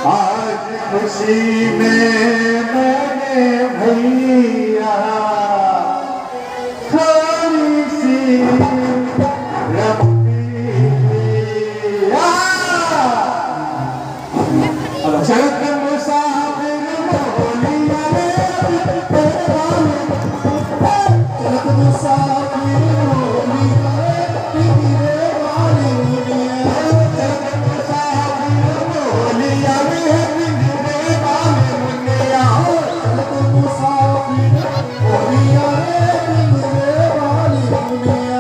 आज खुशी में मैंने भैया थोड़ी सी रब्बी लिया। जग मुसाफिर बोलिया रे जग मुसाफिर बोलिया रे वाली दुनिया। जग मुसाफिर बोलिया रे वाली दुनिया। जग मुसाफिर बोलिया रे वाली दुनिया।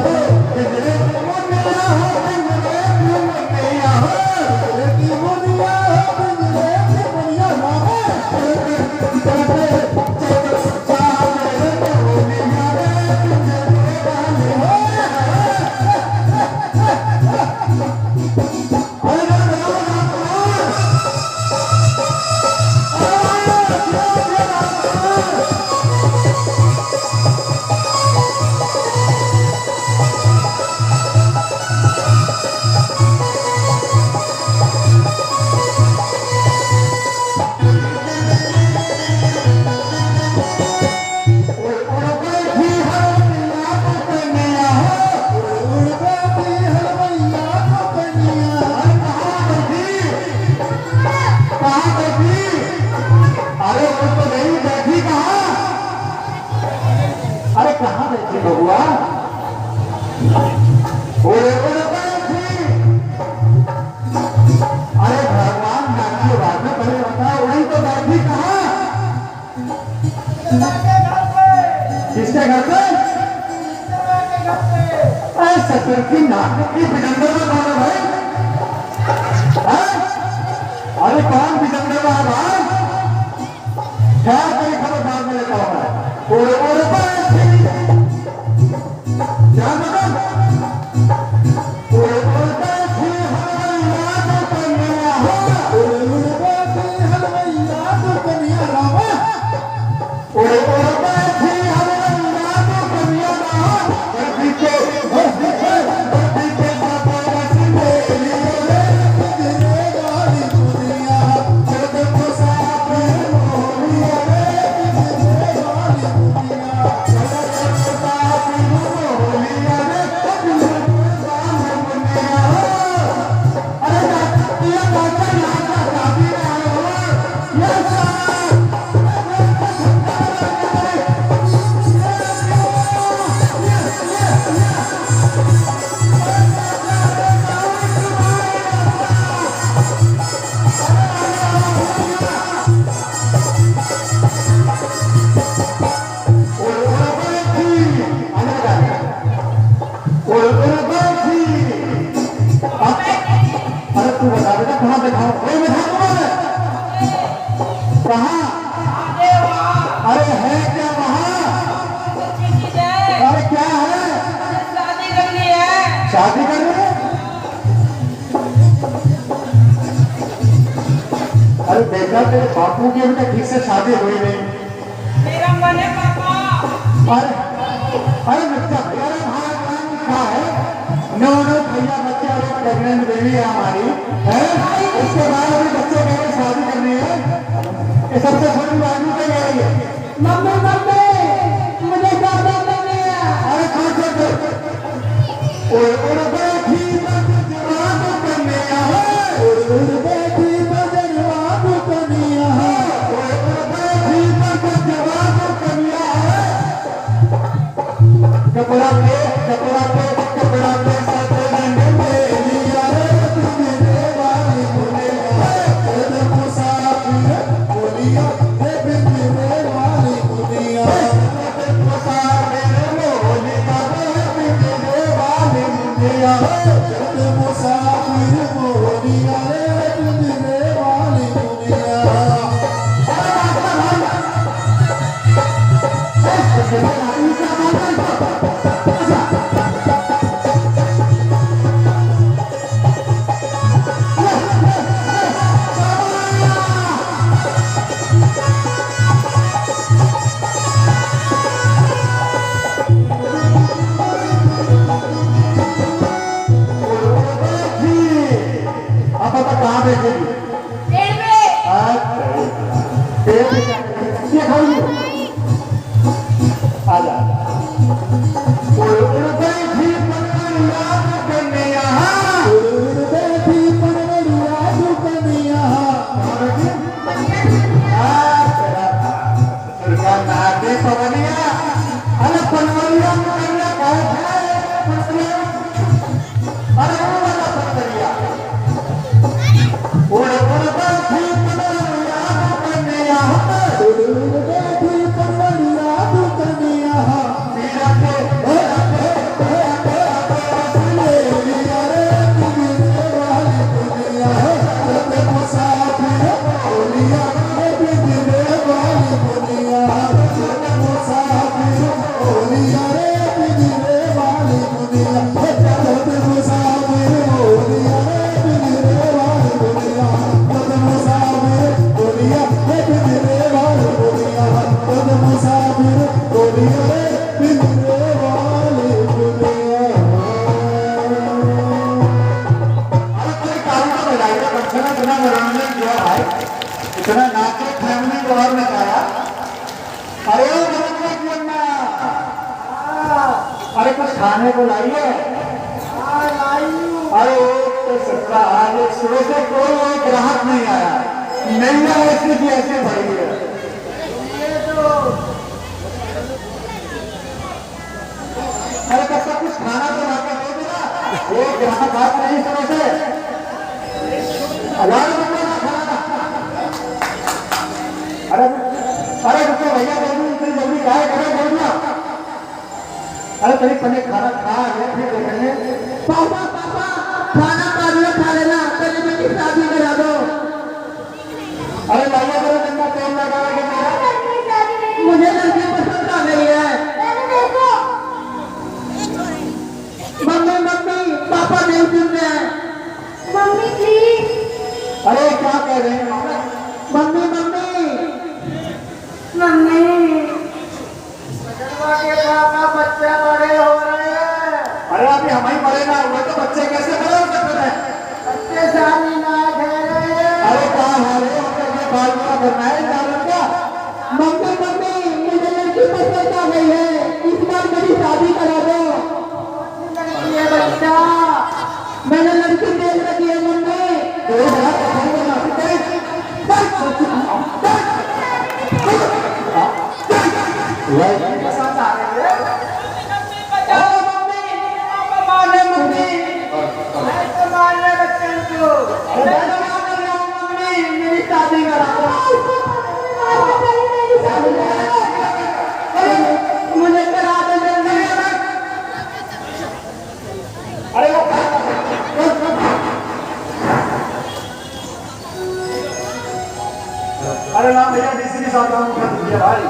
अरे कहाँ बैठी बबुआ? अरे भगवान नाची बात में पहले बताओ वही तो बैठी कहाँ? किसके घर पे? ससुर की नाक की बिजंदर में कौन है भाई? अरे कौन बिजंदर है भाई? क्या तेरी खबर बाद में लेता हूँ मैं? क्या मतलब? कहाँ बैठा? कहाँ? अरे है क्या वहाँ? अरे क्या है? शादी करनी है। शादी करनी है? अरे देखा तेरे बापू की अभी तक ठीक से शादी हुई नहीं। मेरा मन है पापा। अरे अरे बच्चा भैया क्या है? नो भैया बच्चा प्रेग्नेंट बेबी है हमारी है। उसके बाद अभी बच्चे कह शादी करनी है। ये सबसे छोटी बात पे गई है। मम्मी मुझे शादी करनी है। अरे कहाँ छोड़ बैठी जवाब करने बैठी जवाब करनी जवाब करनिया है। कपड़ा पे कपड़ा पे कपड़ा पे उड़ उड़ बैठी पंडलिया कन्या उड़ उड़ बैठी पंडलिया कन्या मेरा के इतना नाचे फैमिली को और नचाया। अरे अरे कुछ खाने को लाइए। अरे आज सुबह से कोई ग्राहक नहीं आया, नहीं ऐसी की ऐसे भरी है। अरे कब कुछ खाना तो लाके दे देना, एक ग्राहक बात नहीं सुबह से अरे अरे रुको भैया, जल्दी इतनी जल्दी क्या करो बोलना। अरे कहीं पहले खाना खा ले फिर देखेंगे। पापा पापा खाना खा लेना, पहले मेरी शादी करा दो। अरे भैया जरा जितना तेल लगा के मुझे लड़की पसंद आ गई है। मम्मी मम्मी पापा नहीं सुन रहे हैं। Mummy please. अरे क्या कह रहे हैं मम्मी मम्मी मम्मी के पापा बच्चे बड़े हो रहे हैं। अरे अभी हम ही बड़े ना हुए तो बच्चे कैसे बड़े हो सकते हैं? बच्चे शादी ना कह रहे हैं। अरे क्या हाल है, बाल पूरा करना है जान क्या? मम्मी मम्मी मुझे लड़की पसंद आ गई है, इस बार मेरी शादी करा दो। ये बच्चा मैंने लड़की देख रखी है मम्मी। पसंद आ रही है। मेरी शादी करा दो। मुझे करा दो जल्दी। अरे वो अरे ना भैया डीसी के साथ काम कर दीजिए भाई।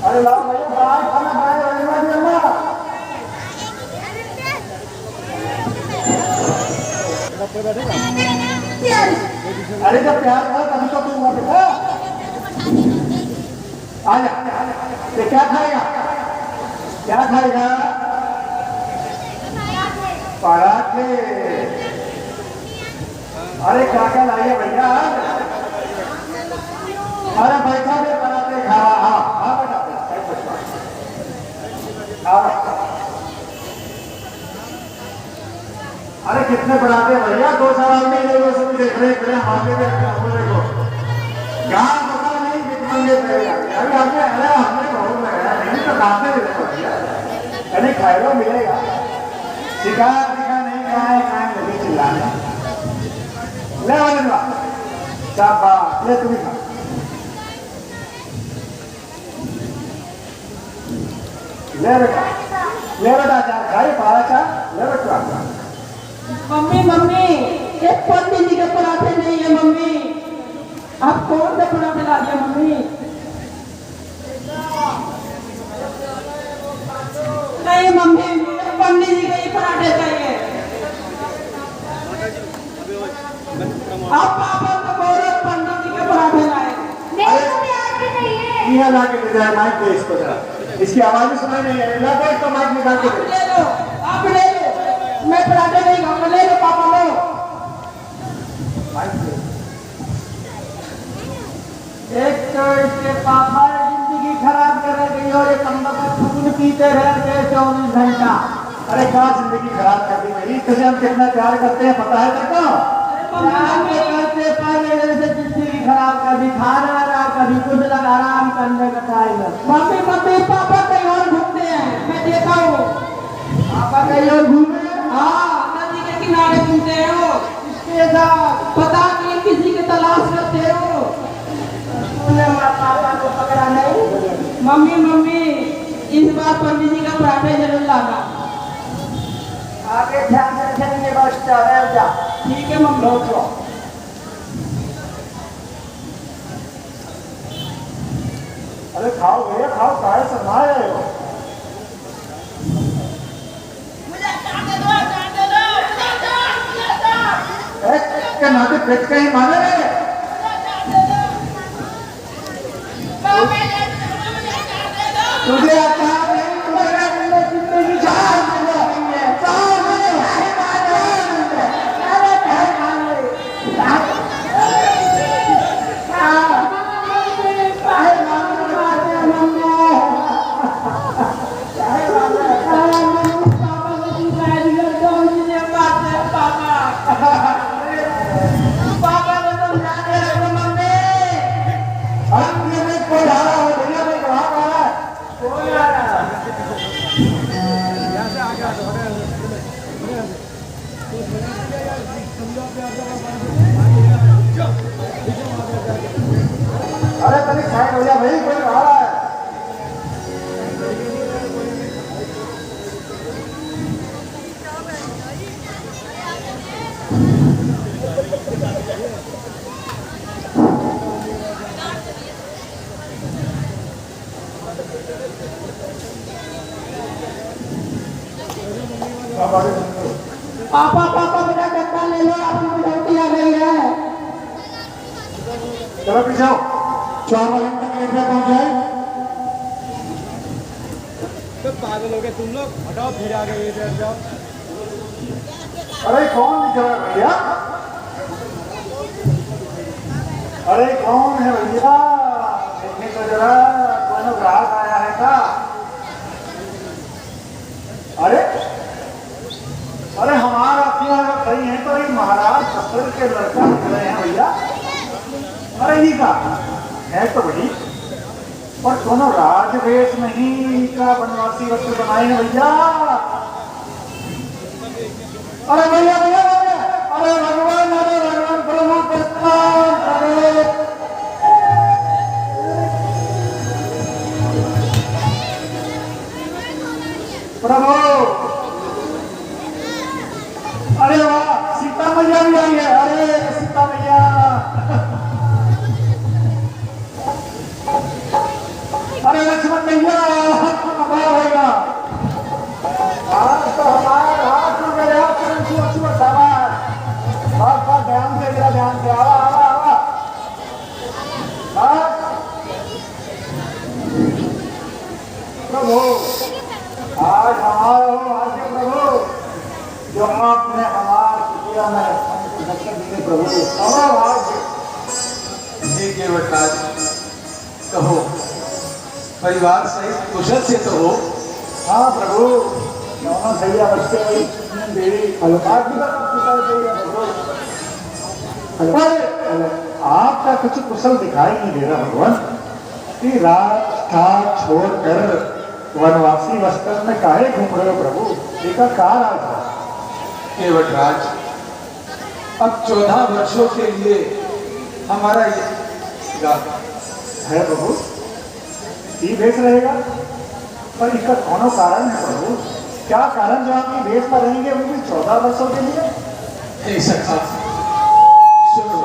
अरे लाओ भैया बाहर खाना खाए अरे जब प्यार था तभी तो तू हुआ बेटा। आजा ये क्या खाएगा, क्या खाएगा? पराठे। अरे क्या क्या लाइए भैया? अरे बैठा दे पराठे खा। हाँ हाँ बेटा अरे कितने पराठे भैया? 2 4 आदमी लोग सब देख रहे हैं हमारे को यहाँ पता नहीं कितने अभी हमने अरे हमने बहुत लगाया नहीं तो खाते भैया। अरे खाएगा मिलेगा। सिखा दिखा नहीं खाए खाए लगे चिल्लाना। ले वाले शाबाश, ले तुम्हें खा। ले बेटा चार खाई पारा चार ले बेटा। मम्मी मम्मी एक पंडित जी के पराठे नहीं है मम्मी। आप कौन से पराठे ला दिए मम्मी? नहीं मम्मी पंडित जी के ही पराठे चाहिए। आप पापा को बोलो पंडित जी के पराठे लाए। मेरे को प्यार भी नहीं है। यहाँ ला के ले जाए माइक पे इसको जरा, इसकी आवाज ही सुनाई नहीं है। ला दो इसको माइक निकाल के दे। आप ले लो, मैं पराठे नहीं खाऊंगा। ले लो पापा लो। माइक पे एक तो इसके पापा ने जिंदगी खराब कर गई और एक कमबख्त खून पीते रहते 24 घंटा। अरे क्या जिंदगी खराब कर दी मेरी? तुझे हम कितना प्यार करते हैं पता है तेरे को? करते पहले से जिंदगी खराब कर दी। खाना ना कभी कुछ लगा आराम करने का टाइम। मम्मी मम्मी पापा कहीं और घूमते हैं, मैं देखा कहीं और घूमे? हाँ, नदी के किनारे घूमते हो। इसके साथ पता नहीं किसी की तलाश करते हो। तूने माँ पापा को पकड़ा नहीं? मम्मी मम्मी, इस बार पंडित जी का पराठे जरूर लाना। आगे ध्यान से चलेंगे बच्चा, बैठ जा। ठीक है मम्मी। बैठ जाओ। अरे खाओ भैया खाओ, काहे शर्माए रहे हो? क्या नाते पेट का ही माने रहे? तुझे आता नहीं, तुझे चार अरे तभी साइड हो जा भाई, कोई आ रहा है। पापा पापा मेरा डब्बा ले लो, आपकी बुढ़ौती आ गई है। चलो पीछे आओ। 4 वाले तक लेकर पहुंच जाए। तो पागल हो गए तुम लोग, हटाओ फिर आगे ये बैठ जाओ। अरे कौन दिख रहा है भैया? अरे कौन है भैया? देखने को जरा, कौन ग्राहक आया है का? अरे अरे हमारा अपना कहीं है तो ये महाराज ससुर के लड़का दिख रहे हैं भैया। अरे ये का है तो बड़ी, और दोनों राजवेश नहीं का वनवासी वस्त्र बनाए हैं भैया। अरे भैया भैया भैया, अरे भगवान प्रभु कृष्ण, अरे प्रभु, अरे वाह, सीता मैया भी आई है। अरे सीता मैया, अरे लक्ष्मण मैया, हमारा होगा। आज तो हमारा हाथ में मेरे हाथ में छुआ छुआ सामान। बहुत ध्यान से, मेरा ध्यान से, आवा आवा आवा। प्रभु आज हमारा हो, आज के प्रभु जो आपने हमारा किया है, हमको दर्शन दिए प्रभु, हमारा भाग्य। ठीक है बटराज, कहो परिवार सहित कुशल से तो हो? हाँ प्रभु, दोनों भैया बच्चे देवी अलमार की पर आपका कुछ कुशल दिखाई नहीं दे रहा भगवान, कि राजस्थान छोड़कर वनवासी वस्त्र में काहे घूम रहे हो प्रभु? इसका क्या राज है? हे बटराज, अब 14 वर्षों के लिए हमारा ये है प्रभु, ये भेष रहेगा, पर इसका कौन कारण है प्रभु? क्या कारण जो आप ये भेष में रहेंगे वो भी 14 वर्षों के लिए? हे सखा सुनो,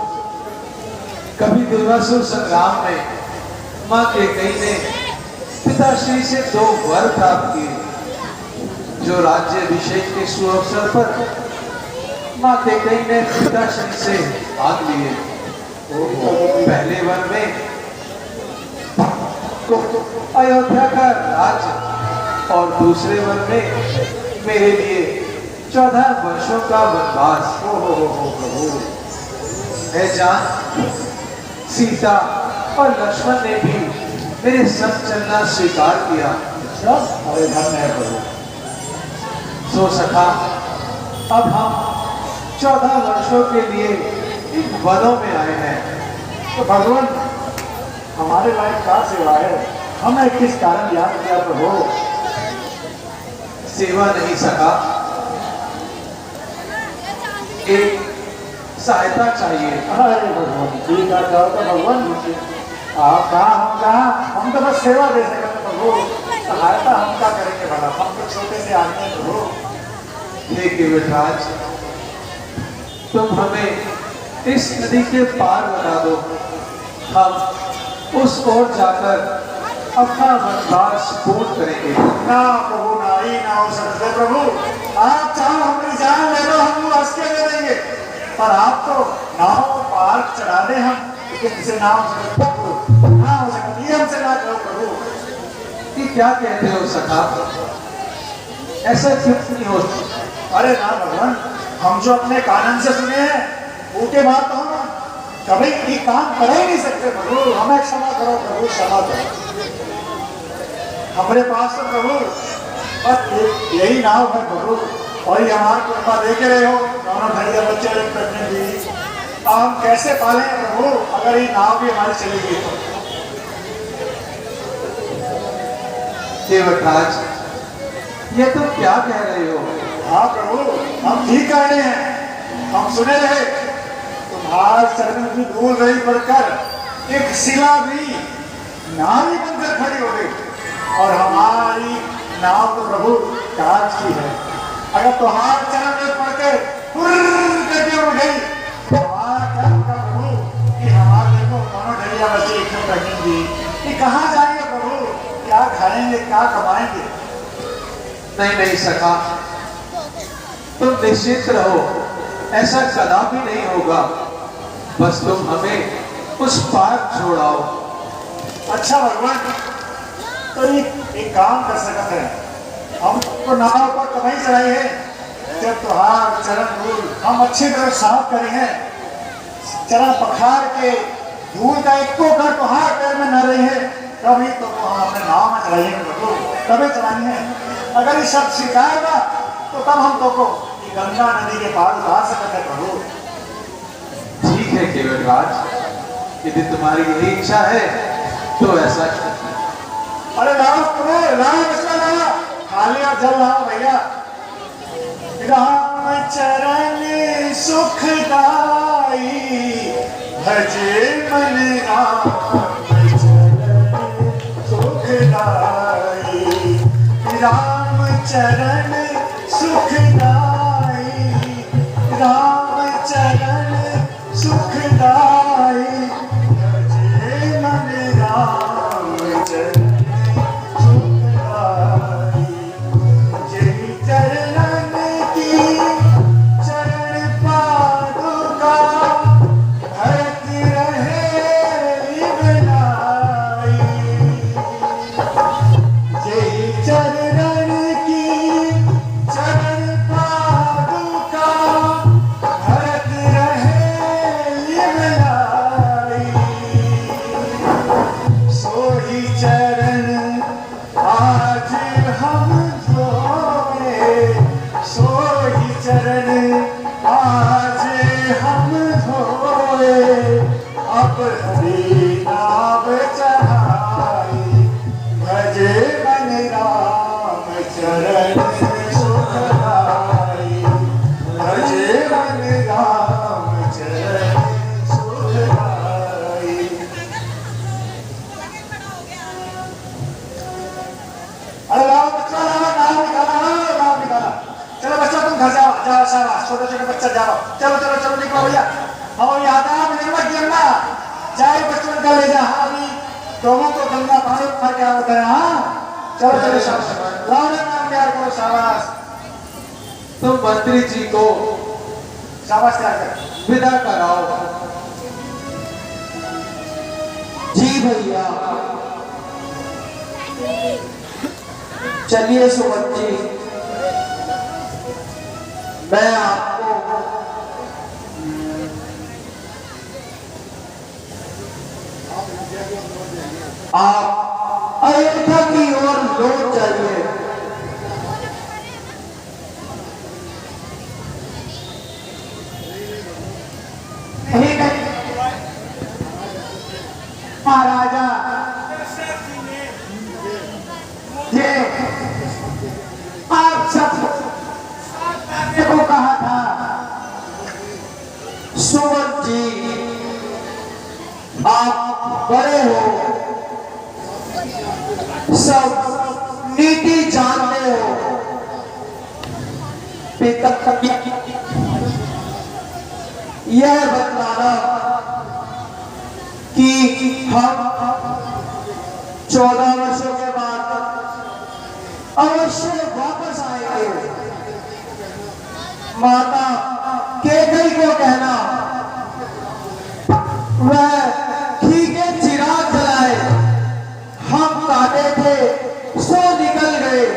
कभी देवासुर संग्राम में माँ कैकेयी ने पिताश्री से 2 वर प्राप्त किए। जो राज्य अभिषेक के सुअवसर पर माँ कैकेयी ने पिताश्री से भाग लिए। पहले वर में तो अयोध्या का राज्य और दूसरे वर में मेरे लिए 14 वर्षों का वनवास। प्रभु, है जान सीता और लक्ष्मण ने भी मेरे संग चलना स्वीकार किया। अरे धन्य है प्रभु। सो सखा, अब हम 14 वर्षों के लिए इन वनों में आए हैं। तो भगवान हमारे लायक क्या सेवा है? हमें किस कारण याद किया प्रभु? सेवा नहीं सका, एक सहायता चाहिए। अरे भगवान ठीक है, जाओ तो भगवान पूछिए। आप कहाँ हम कहाँ, हम तो बस सेवा दे सकेंगे प्रभु, सहायता हम क्या करेंगे भला, हम तो छोटे से आदमी हैं प्रभु। हे केवटराज, तुम हमें इस नदी के पार बता दो, हम उस ओर जाकर अपना वनवास पूर्ण करेंगे। ना प्रभु, ना ही ना हो सकते प्रभु। आप चाहो हमारी जान ले लो, हम हंस के दे देंगे, पर आप तो नाव पार चढ़ा दे हम, लेकिन इसे ना हो सकते प्रभु, ना हो सकती, ये हमसे ना करो प्रभु। कि क्या कहते हो सखा, ऐसा क्यों नहीं होता? अरे ना भगवान, हम जो अपने कानन से सुने हैं ऊटे बात तो हम कभी ये काम कर ही नहीं सकते प्रभु, हमें क्षमा करो प्रभु, क्षमा करो। हमारे पास तो प्रभु बस यही नाव है प्रभु, और ये हमारे कृपा देके रहे हो, दोनों भैया बच्चे एक प्रेग्नेंट बीवी, हम कैसे पालें प्रभु अगर ये नाव भी हमारी चली गई तो? केवटराज, ये तुम क्या कह रहे हो? हाँ प्रभु, हम ठीक कह रहे हैं, हम सुने रहे तुम्हारे चरण की धूल रही पड़कर एक शिला भी नारी बनकर खड़ी हो गई, और हमारी नाव तो प्रभु कांच की है। अगर तुम्हारे चरण में पड़ के करके उड़ गई तो हमारा क्या होगा प्रभु, कि हमारे देखो दोनों ढैया बच्चे एक में रहेंगी, कि कहाँ जाएंगे प्रभु, क्या खाएंगे, क्या कमाएंगे? नहीं नहीं सखा, तुम निश्चित रहो, ऐसा कदापि नहीं होगा, बस तुम हमें उस पार छोड़ाओ। अच्छा भगवान, तो एक काम कर सकते हैं, हम तो नाव पर कभी चढ़ाई है, जब तुहार चरण धूल हम अच्छी तरह साफ करें हैं, चरण पखार के धूल का एक को कर तुहार पैर में न रही है, तभी तो हम अपने नाव में चढ़ाइए प्रभु, तभी चढ़ाई है। अगर ये सब स्वीकार हुआ तो तब हम तो को गंगा नदी के पार उतार सकते हैं प्रभु। ठीक है केवटराज, यदि तुम्हारी यही इच्छा है तो ऐसा अरे लाओ प्रभु, लाओ बचना लाओ, खाली और जल लाओ भैया। राम चरण सुखदाई भजे मन राम चरण सुखदाई, राम चरण सुखदाई, राम चरण सुखदाई भजे मन राम चरण सुखदाई। यही चरणन की चरण पादुका धरती रहे बनाई, यही चरणन की चरण पादुका धरती रहे बनाई। सोही चरण आज हम धोए, सोही चरण आज हम धोए, अब हरी नाम चढ़ाई भजे मन राम चरण सुखदाई, भजे मन राम चरण सुखदाई। अरे लाओ बच्चा, लाओ नाम निकाला, नाम निकाला। चलो बच्चा तुम घर जाओ, जाओ शाबाश, छोटे छोटे बच्चा जाओ, चलो चलो चलो निकलो भैया, हम आता है निर्मल गिरना जाए बच्चों का ले जा। हाँ अभी दोनों को गंगा पानी भर के होता है। हाँ चलो चलो शाबाश, लाओ नाम प्यार करो, शाबाश तुम मंत्री जी को शाबाश क्या कर विदा कराओ। जी भैया, चलिए सुमन जी, मैं आपको आप अयोध्या की ओर लौट जाइए। ठीक है महाराजा, ये आप सब को कहा था पिता यह बतलाना कि हम 14 वर्षों के बाद अवश्य वापस आएंगे। माता केकई को कहना वह घी के चिराग जलाए, हम काटे थे सो निकल गए।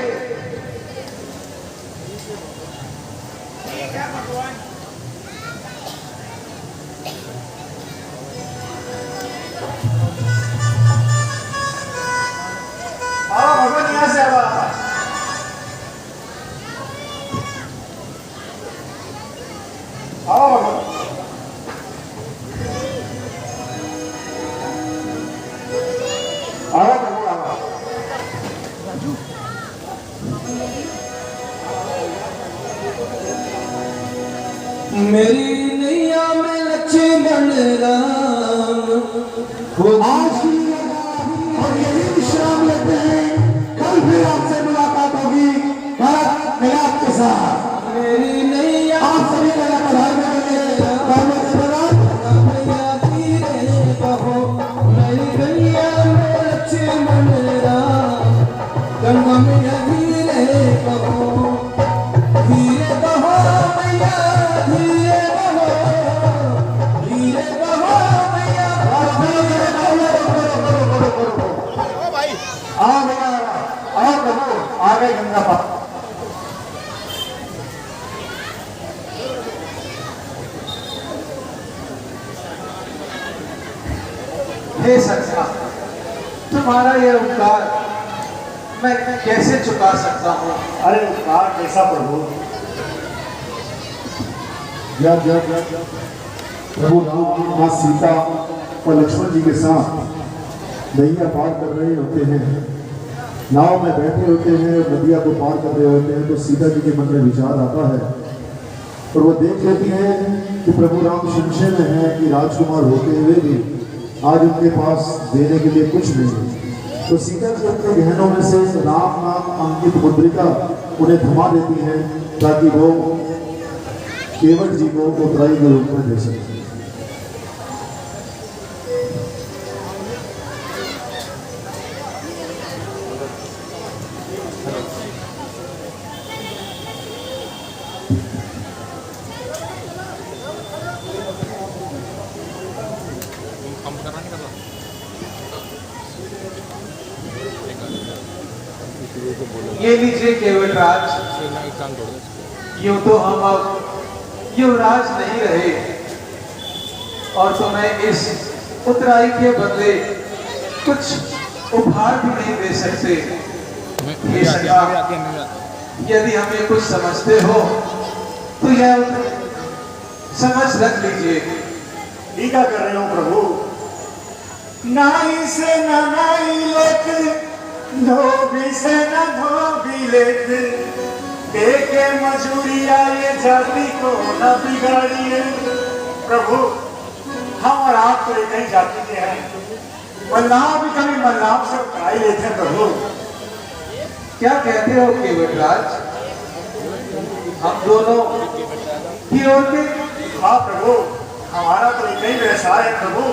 भगवान यहाँ से मेरी नैया में लक्ष्मण राम आज की और यही विश्राम लेते हैं। कल फिर आपसे मुलाकात होगी भारत मिलाप के साथ। मेरी नैया आप सभी का पधार में कहो मेरी नैया में लक्ष्मण राम गंगा मैया धीरे कहो धीरे कहो मैया धीरे कहो धीरे कहो मैया आओ प्रभु आ गए गंगा पार। हे सखा, तुम्हारा यह उपकार मैं कैसे चुका सकता हूँ? अरे उपकार कैसा प्रभु? प्रभु राम माँ सीता और लक्ष्मण जी के साथ नैया पार कर रहे होते हैं, नाव में बैठे होते हैं, नदिया को पार कर रहे होते हैं, तो सीता जी के मन में विचार आता है और वो देख लेती है कि प्रभु राम संशय में है कि राजकुमार होते हुए भी आज उनके पास देने के लिए कुछ नहीं है। तो सीता जी अपने गहनों में से राम नाम अंकित मुद्रिका उन्हें थमा देती है ताकि वो केवट जी को उतराई के रूप में दे सके। ये लीजिए केवटराज, यूं तो हम अब युवराज नहीं रहे और तुम्हें इस उतराई के बदले कुछ उपहार भी नहीं दे सकते। ये सखा, यदि हमें कुछ समझते हो तो यह समझ रख लीजिए। टीका कर रहे हो प्रभु? नाई से न नाई लेत, धोबी से न धोबी लेत, देके मजूरिया ये जाति को न बिगाड़िए। प्रभु, हम और आप तो एक ही जाति के हैं, मल्लाह भी कभी मल्लाह से उतराई लेते हैं। प्रभु क्या कहते हो केवटराज? हम दोनों की ओर के? हाँ प्रभु, हमारा तो एक ही व्यवसाय है प्रभु।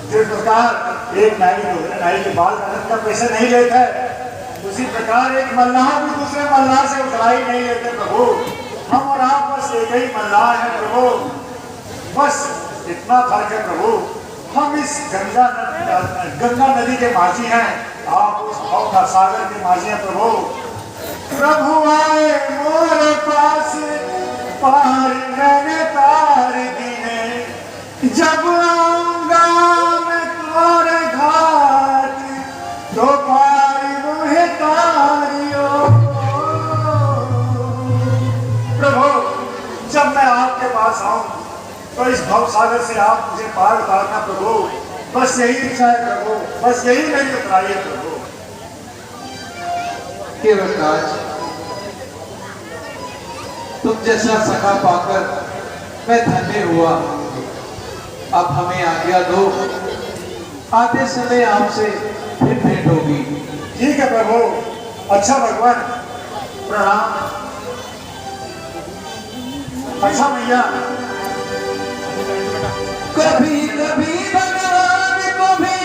जिस प्रकार एक नाई नाई के बाल काटने का पैसा नहीं लेता है, उसी प्रकार एक मल्लाह भी दूसरे मल्लाह से उतराई नहीं लेते प्रभु। हम और आप बस एक ही मल्लाह है प्रभु, बस इतना फर्क है प्रभु। हम इस गंगा नदी के माझी हैं, आप उस भव सागर के माझी हैं प्रभु। प्रभु आए मोरे पास पार मैंने तार दीने, जब आऊंगा मैं तुम्हारे घाट तो पार मुहे तारियो। प्रभु, जब मैं आपके पास आऊं तो इस भव सागर से आप मुझे पार उतारना प्रभु। बस यही इच्छा है प्रभु, बस यही मेरी उतराई है प्रभु। केवटराज, तुम जैसा सखा पाकर मैं धन्य हुआ। अब हमें आज्ञा दो, आते समय आपसे फिर भेंट होगी। ठीक है प्रभु। अच्छा भगवान, प्रणाम। अच्छा भैया कभी कभी भगवान को भी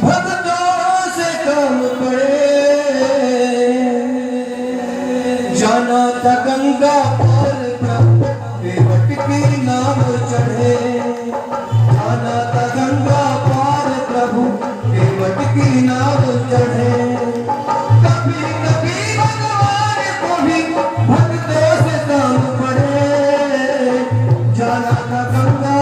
भक्तों से कम पड़े जाना था गंगा और बेवट की नाम चढ़े जाना था गंगा पार प्रभु बेवट की नाम चढ़े कभी कभी भगवान को भी भक्तों से कम पड़े जाना था गंगा